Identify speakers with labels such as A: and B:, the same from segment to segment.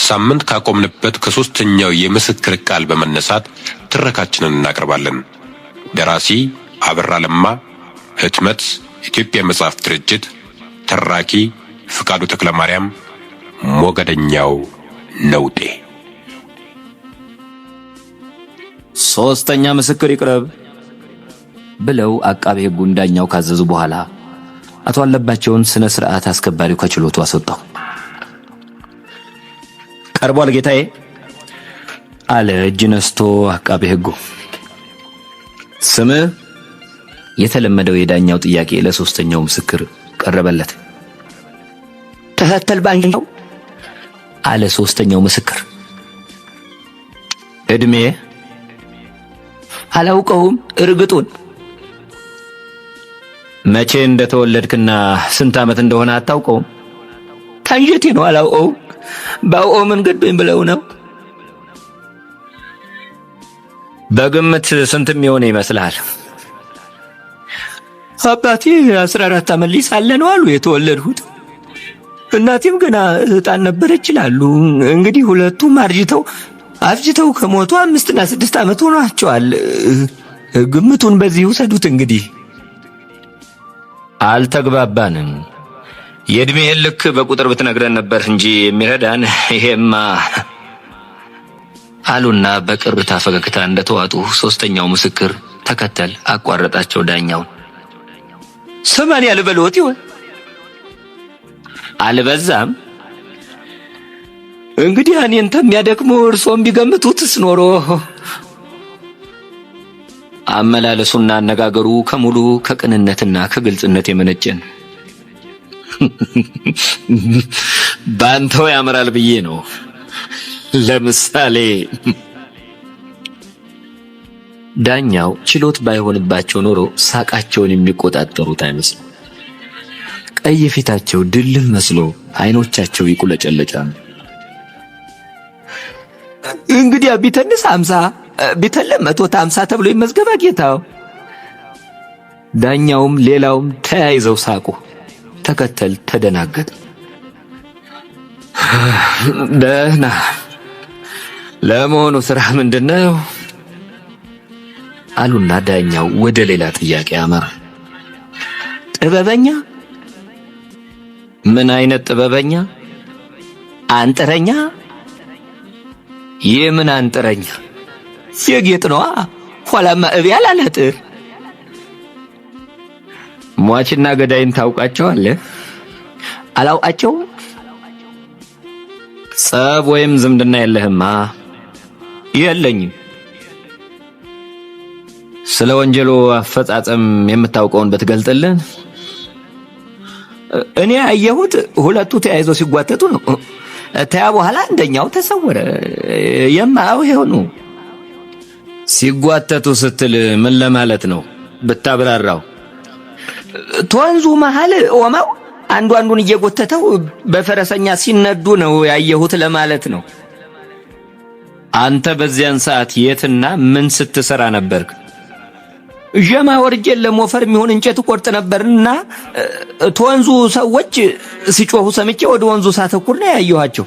A: ሳምንት ካቆምንበት ከሶስተኛው የምስክር ቃል በመነሳት ትረካችንን እናቀርባለን። ደራሲ አበራ ለማ፣ ህትመት ኢትዮጵያ መጽሐፍ ድርጅት፣ ተራኪ ፍቃዱ ተክለማርያም፣ ሞገደኛው ነውጤ።
B: ሶስተኛ ምስክር ይቅረብ ብለው አቃቤ ሕጉን ዳኛው ካዘዙ በኋላ አቶ አለባቸውን ስነ ስርዓት አስከባሪው ከችሎቱ አስወጣው። ቀርቧል ጌታዬ አለ እጅ ነስቶ አቃቤ ሕጉ። ስምህ? የተለመደው የዳኛው ጥያቄ ለሶስተኛው ምስክር ቀረበለት።
C: ተከተል ባንጃው
B: አለ ሶስተኛው ምስክር። እድሜ?
C: አላውቀውም እርግጡን።
B: መቼ እንደተወለድክና ስንት ዓመት እንደሆነ አታውቀውም?
C: ታንጀቴ ነው አላውቀውም። ባውኦ መንገዶኝ ብለው ነው።
B: በግምት ስንት የሚሆን ይመስልሃል?
C: አባቴ 14 ዓመት ሳለ ነው አሉ የተወለድሁት። እናቴም ገና ሕፃን ነበረች ይላሉ። እንግዲህ ሁለቱም አርጅተው ከሞቱ 5 እና 6 ዓመት ሆኗቸዋል። ግምቱን በዚህ ውሰዱት። እንግዲህ
B: አልተግባባንም። የእድሜህን ልክ በቁጥር ብትነግረን ነበር እንጂ የሚረዳን ይሄማ አሉና በቅርታ ፈገግታ እንደተዋጡ ሶስተኛው ምስክር ተከተል አቋረጣቸው ዳኛውን።
C: 80 ልበልዎት ይሆን?
B: አልበዛም?
C: እንግዲህ እኔን ተሚያደክሙ እርሶም ቢገምቱትስ ኖሮ።
B: አመላለሱና አነጋገሩ ከሙሉ ከቅንነትና ከግልጽነት የመነጨን ባንተው ያምራል ብዬ ነው። ለምሳሌ ዳኛው ችሎት ባይሆንባቸው ኖሮ ሳቃቸውን የሚቆጣጠሩት አይመስልም። ቀይ ፊታቸው ድልህ መስሎ አይኖቻቸው ይቁለጨለጫሉ።
C: እንግዲህ ቢተንስ 50 ቢተለም 150 ተብሎ ይመዝገባ ጌታው።
B: ዳኛውም ሌላውም ተያይዘው ሳቁ። ተከተል ተደናገጠ። ደህና፣ ለመሆኑ ስራ ምንድነው? አሉና ዳኛው ወደ ሌላ ጥያቄ አመራ።
C: ጥበበኛ?
B: ምን አይነት ጥበበኛ?
C: አንጥረኛ?
B: የምን አንጥረኛ?
C: የጌጥ ነዋ። ኋላማ እቢያል አላጥር።
B: ሟችና ገዳይን ታውቃቸዋለህ?
C: አላውቃቸውም።
B: ጸብ ወይም ዝምድና የለህማ?
C: የለኝም።
B: ስለ ወንጀሉ አፈጻጸም የምታውቀውን ብትገልጥልን?
C: እኔ ያየሁት ሁለቱ ተያይዘው ሲጓተቱ ነው። ተያ በኋላ አንደኛው ተሰወረ። የማው ይሆኑ።
B: ሲጓተቱ ስትል ምን ለማለት ነው? ብታብራራው።
C: ተወንዙ መሃል ወማው አንዱን እየጎተተው በፈረሰኛ ሲነዱ ነው ያየሁት ለማለት ነው።
B: አንተ በዚያን ሰዓት የትና ምን ስትሰራ ነበርክ?
C: ጀማ ወርጄን ለሞፈር የሚሆን እንጨት ቆርጥ ነበርና ተወንዙ ሰዎች ሲጮሁ ሰምቼ ወደ ወንዙ ሳተኩር ነው ያየኋቸው።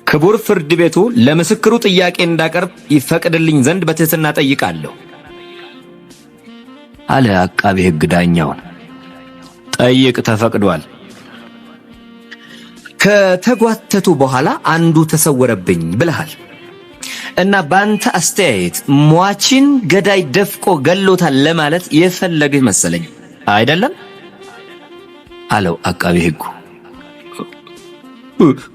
B: ክቡር ፍርድ ቤቱ ለምስክሩ ጥያቄ እንዳቀርብ ይፈቅድልኝ ዘንድ በትህትና ጠይቃለሁ አለ አቃቤ ሕግ ዳኛውን። ጠይቅ፣ ተፈቅዷል።
C: ከተጓተቱ በኋላ አንዱ ተሰወረብኝ ብለሃል እና ባንተ አስተያየት ሟችን ገዳይ ደፍቆ ገሎታል ለማለት የፈለግህ መሰለኝ
B: አይደለም? አለው አቃቤ ሕጉ።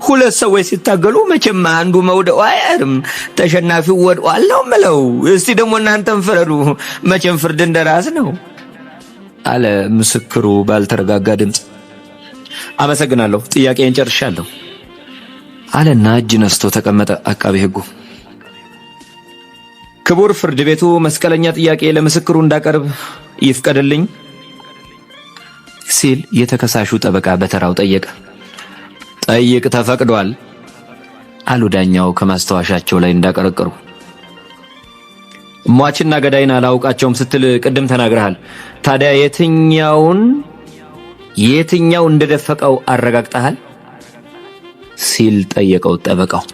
C: ሁለት ሰዎች ሲታገሉ መቼም አንዱ መውደቁ አይቀርም፣ ተሸናፊው ወድቋል ነው የምለው። እስቲ ደግሞ እናንተም ፍረዱ፣ መቼም ፍርድ እንደራስ ነው
B: አለ ምስክሩ ባልተረጋጋ ድምፅ። አመሰግናለሁ፣ ጥያቄን ጨርሻለሁ አለና እጅ ነስቶ ተቀመጠ። አቃቤ ሕጉ ክቡር ፍርድ ቤቱ መስቀለኛ ጥያቄ ለምስክሩ እንዳቀርብ ይፍቀድልኝ ሲል የተከሳሹ ጠበቃ በተራው ጠየቀ። ጠይቅ፣ ተፈቅዷል አሉ ዳኛው ከማስተዋሻቸው ላይ እንዳቀረቀሩ። ሟችና ገዳይን አላውቃቸውም ስትል ቅድም ተናግረሃል። ታዲያ የትኛው እንደደፈቀው አረጋግጠሃል? ሲል ጠየቀው ጠበቃው።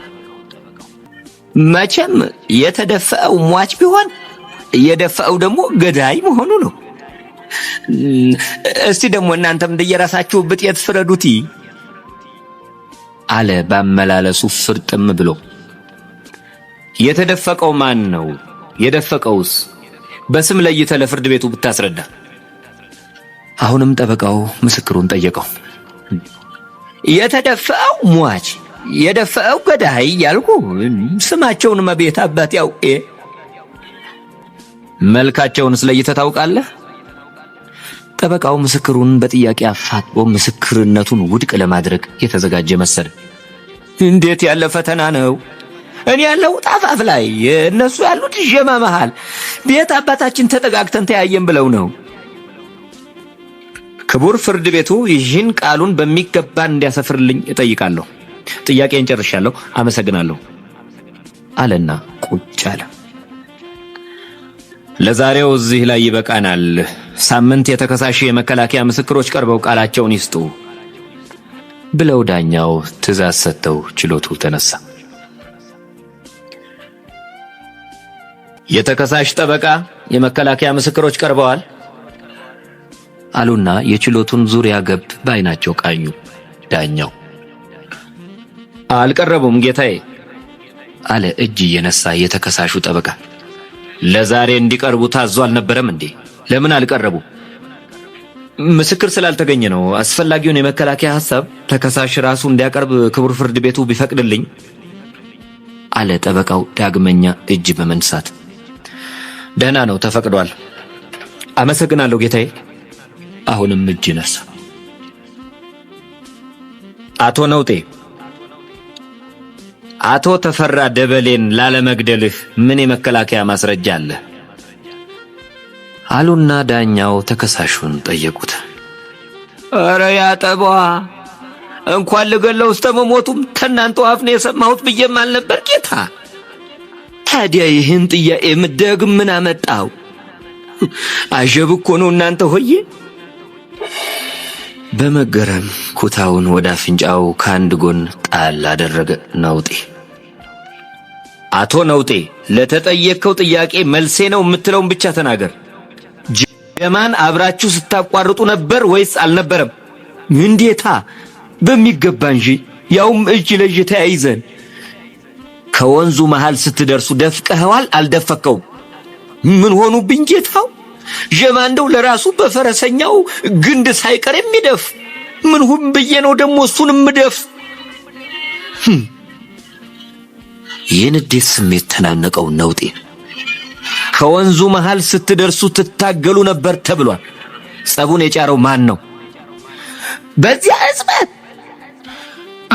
C: መቼም የተደፈው ሟች ቢሆን የደፈው ደግሞ ገዳይ መሆኑ ነው። እስቲ ደግሞ እናንተም እንደየራሳችሁ ብጤት ፍረዱት
B: አለ ባመላለሱ ፍርጥም ብሎ። የተደፈቀው ማን ነው? የደፈቀውስ በስም ለይተህ ለፍርድ ቤቱ ብታስረዳ። አሁንም ጠበቃው ምስክሩን ጠየቀው።
C: የተደፈው ሟች የደፈው ገዳይ ያልኩ ስማቸውን መቤት አባት ያውቄ።
B: መልካቸውንስ ለይተህ ታውቃለህ? ጠበቃው ምስክሩን በጥያቄ አፋጥጦ ምስክርነቱን ውድቅ ለማድረግ የተዘጋጀ መሰለ።
C: እንዴት ያለ ፈተና ነው! እኔ ያለው ጣፋፍ ላይ እነሱ ያሉት ጀማ መሃል ቤት አባታችን ተጠጋግተን ተያየን ብለው ነው።
B: ክቡር ፍርድ ቤቱ ይህን ቃሉን በሚገባ እንዲያሰፍርልኝ እጠይቃለሁ። ጥያቄን ጨርሻለሁ። አመሰግናለሁ አለና ቁጭ አለ። ለዛሬው እዚህ ላይ ይበቃናል። ሳምንት የተከሳሽ የመከላከያ ምስክሮች ቀርበው ቃላቸውን ይስጡ ብለው ዳኛው ትዕዛዝ ሰጥተው ችሎቱ ተነሳ። የተከሳሽ ጠበቃ፣ የመከላከያ ምስክሮች ቀርበዋል አሉና የችሎቱን ዙሪያ ገብ በዓይናቸው ቃኙ። ዳኛው አልቀረቡም ጌታዬ አለ እጅ እየነሳ የተከሳሹ ጠበቃ። ለዛሬ እንዲቀርቡ ታዞ አልነበረም እንዴ? ለምን አልቀረቡ? ምስክር ስላልተገኘ ነው። አስፈላጊውን የመከላከያ ሐሳብ ተከሳሽ ራሱ እንዲያቀርብ ክቡር ፍርድ ቤቱ ቢፈቅድልኝ አለ ጠበቃው ዳግመኛ እጅ በመንሳት። ደህና ነው፣ ተፈቅዷል። አመሰግናለሁ ጌታዬ። አሁንም እጅ ነሳ። አቶ ነውጤ፣ አቶ ተፈራ ደበሌን ላለመግደልህ ምን የመከላከያ ማስረጃ አለ አሉና ዳኛው ተከሳሹን ጠየቁት።
C: ኧረ ያጠቧ እንኳን ልገለው እስከ መሞቱም ከእናንተ አፍ ነው የሰማሁት ብዬም አልነበር ጌታ። ታዲያ ይህን ጥያቄ ምደግም ምን አመጣው? አጀብ እኮ ነው እናንተ ሆዬ።
B: በመገረም ኩታውን ወደ አፍንጫው ከአንድ ጎን ጣል አደረገ ነውጤ። አቶ ነውጤ፣ ለተጠየቅከው ጥያቄ መልሴ ነው የምትለውን ብቻ ተናገር። ጀማን አብራችሁ ስታቋርጡ ነበር ወይስ አልነበረም?
C: እንዴታ፣ በሚገባ እንጂ፣ ያውም እጅ ለእጅ ተያይዘን።
B: ከወንዙ መሃል ስትደርሱ ደፍቀኸዋል አልደፈከውም?
C: ምን ሆኑብኝ ጌታው? ጀማ እንደው ለራሱ በፈረሰኛው ግንድ ሳይቀር የሚደፍ ምን ሁም ብዬ ነው ደግሞ እሱን ምደፍ?
B: የንዴት ስሜት ተናነቀው ነውጤ። ከወንዙ መሃል ስትደርሱ ትታገሉ ነበር ተብሏል። ጸቡን የጫረው ማን ነው?
C: በዚያ እጽበት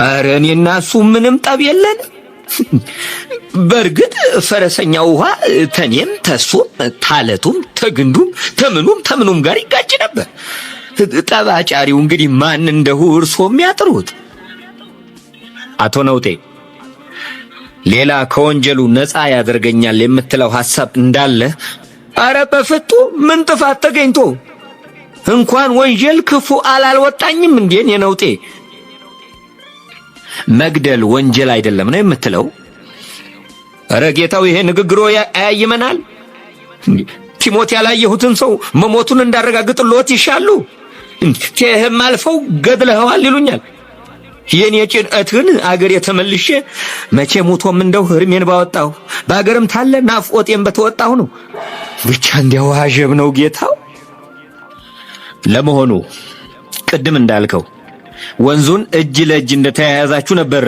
C: ኧረ እኔና እሱ ምንም ጠብ የለን። በእርግጥ ፈረሰኛው ውሃ ተኔም ተሱም ታለቱም ተግንዱም ተምኑም ጋር ይጋጭ ነበር። ጠባጫሪው እንግዲህ ማን እንደሁ እርሶ የሚያጥሩት።
B: አቶ ነውጤ፣ ሌላ ከወንጀሉ ነፃ ያደርገኛል የምትለው ሐሳብ እንዳለ?
C: አረ በፍጡ ምን ጥፋት ተገኝቶ እንኳን ወንጀል ክፉ አላልወጣኝም እንዴ ነውጤ?
B: መግደል ወንጀል አይደለም ነው የምትለው?
C: አረ ጌታው፣ ይሄ ንግግሮ ያያይመናል። ቲሞት ያላየሁትን ሰው መሞቱን እንዳረጋግጥልዎት ይሻሉ። ይህም አልፈው ገድለኸዋል ይሉኛል። የኔ ጭንቀትን አገር የተመልሼ መቼ ሞቶም እንደው ህርሜን ባወጣሁ በአገርም ታለ ናፍቆቴን በተወጣሁ ነው። ብቻ እንዲያው አጀብ ነው ጌታው።
B: ለመሆኑ ቅድም እንዳልከው ወንዙን እጅ ለእጅ እንደተያያዛችሁ ነበር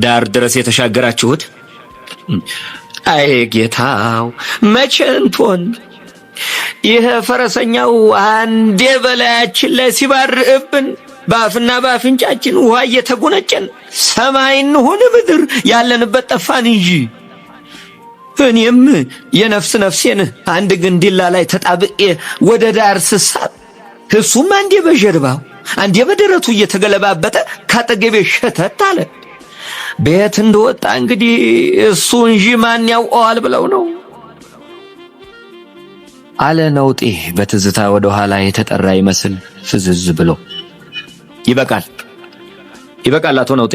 B: ዳር ድረስ የተሻገራችሁት?
C: አይ ጌታው፣ መቼ እንቶን ይሄ ፈረሰኛው አንዴ በላያችን ላይ ሲባርብን ባፍና ባፍንጫችን ውሃ እየተጎነጨን ሰማይን ሆነ ምድር ያለንበት ጠፋን እንጂ። እኔም የነፍስ ነፍሴን አንድ ግንዲላ ላይ ተጣብቄ ወደ ዳር ስሳብ እሱም አንዴ በጀርባው አንዴ በደረቱ እየተገለባበጠ ካጠገቤ ሸተት አለ። ቤት እንደወጣ እንግዲህ እሱ እንጂ ማን ያውቀዋል ብለው ነው
B: አለ ነውጤ በትዝታ ወደ ኋላ የተጠራ ይመስል ፍዝዝ ብሎ። ይበቃል አቶ ነውጤ።